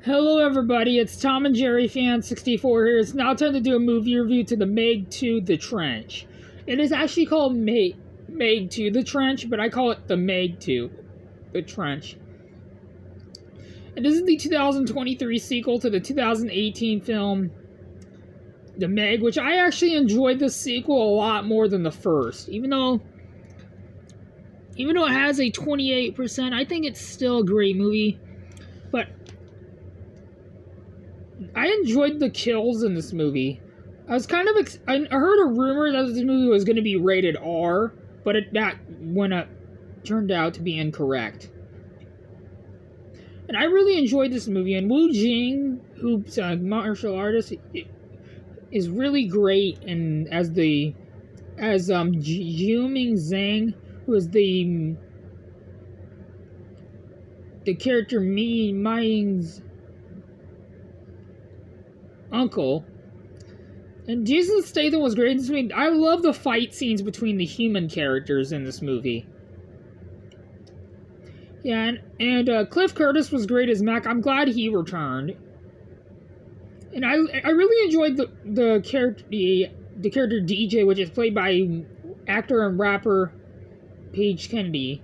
Hello everybody, it's Tom and Jerry Fan 64 here. It's now time to do a movie review to The Meg 2 The Trench. It is actually called Meg 2 The Trench, but I call it The Meg 2 The Trench. And this is the 2023 sequel to the 2018 film The Meg, which I actually enjoyed the sequel a lot more than the first. Even though it has a 28%, I think it's still a great movie. But I enjoyed the kills in this movie. I was kind of I heard a rumor that this movie was going to be rated R, but that turned out to be incorrect. And I really enjoyed this movie. And Wu Jing, who's a martial artist, is really great. And as Jiuming Zhang, who is the character Ming's uncle. And Jason Statham was great in this movie. I love the fight scenes between the human characters in this movie. Yeah, and Cliff Curtis was great as Mac. I'm glad he returned. And I really enjoyed the character DJ, which is played by actor and rapper Paige Kennedy.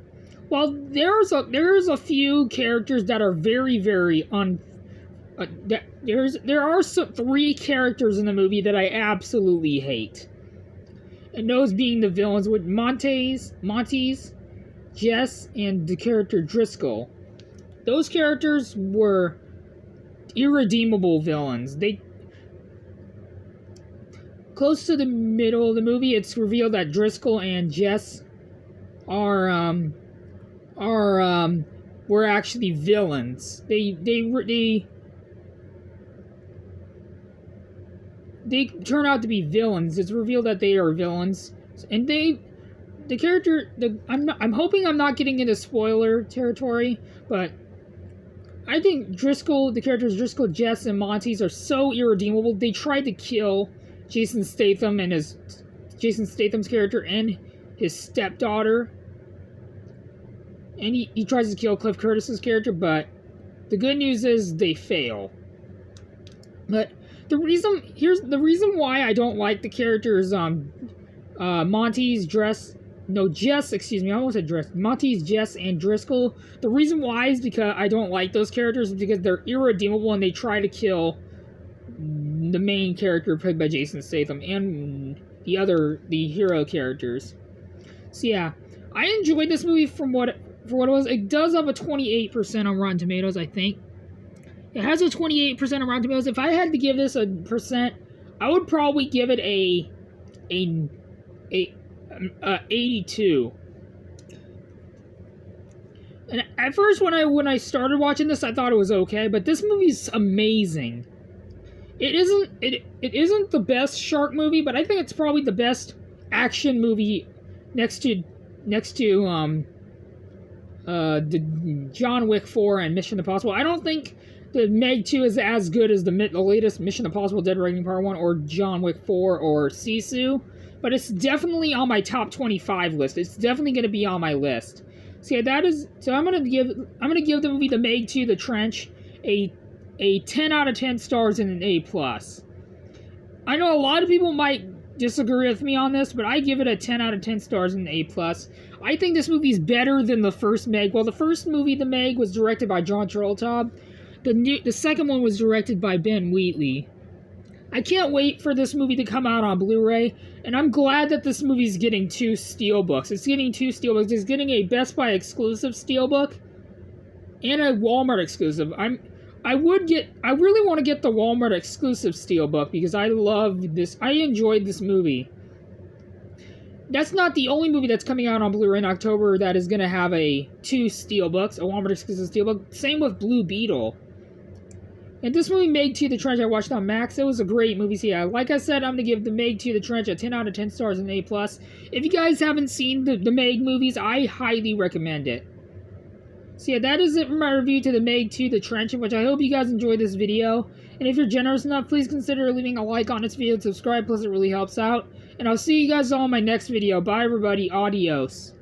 Well, there's a few characters that are very, very there are three characters in the movie that I absolutely hate, and those being the villains with Montes, Jess, and the character Driscoll. Those characters were irredeemable villains. Close to the middle of the movie, it's revealed that Driscoll and Jess were actually villains. They turn out to be villains. It's revealed that they are villains, and I'm hoping I'm not getting into spoiler territory, but I think the characters Driscoll, Jess, and Montes are so irredeemable. They tried to kill Jason Statham's character and his stepdaughter, and he tries to kill Cliff Curtis's character, but the good news is they fail. But the reason why I don't like the characters Montes, Jess, and Driscoll. The reason why is because I don't like those characters is because they're irredeemable and they try to kill the main character played by Jason Statham and the hero characters. So yeah, I enjoyed this movie for what it was. It does have a 28% on Rotten Tomatoes, I think. It has a 28% on Rotten Tomatoes. If I had to give this a percent, I would probably give it a 82. And at first, when I started watching this, I thought it was okay, but this movie's amazing. It isn't the best shark movie, but I think it's probably the best action movie next to the John Wick 4 and Mission Impossible. I don't think the Meg 2 is as good as the latest Mission Impossible Dead Reckoning Part 1 or John Wick 4 or Sisu, but it's definitely on my top 25 list. It's definitely going to be on my list. So yeah, I'm going to give the movie The Meg 2 The Trench a 10 out of 10 stars and an A+. I know a lot of people might disagree with me on this, but I give it a 10 out of 10 stars and an A+. I think this movie's better than the first Meg. Well, the first movie, The Meg, was directed by John Turteltaub. The second one was directed by Ben Wheatley. I can't wait for this movie to come out on Blu-ray, and I'm glad that this movie's getting 2 steelbooks. It's getting 2 steelbooks. It's getting a Best Buy exclusive steelbook and a Walmart exclusive. I really want to get the Walmart exclusive steelbook because I love this. I enjoyed this movie. That's not the only movie that's coming out on Blu-ray in October that is going to have 2 steelbooks, a Walmart exclusive steelbook. Same with Blue Beetle. And this movie, Meg 2 The Trench, I watched on Max. It was a great movie. So yeah, like I said, I'm going to give The Meg 2 The Trench a 10 out of 10 stars and an A+. If you guys haven't seen the Meg movies, I highly recommend it. So yeah, that is it for my review to The Meg 2 The Trench, which I hope you guys enjoyed this video. And if you're generous enough, please consider leaving a like on this video and subscribe, plus it really helps out. And I'll see you guys all in my next video. Bye everybody, adios.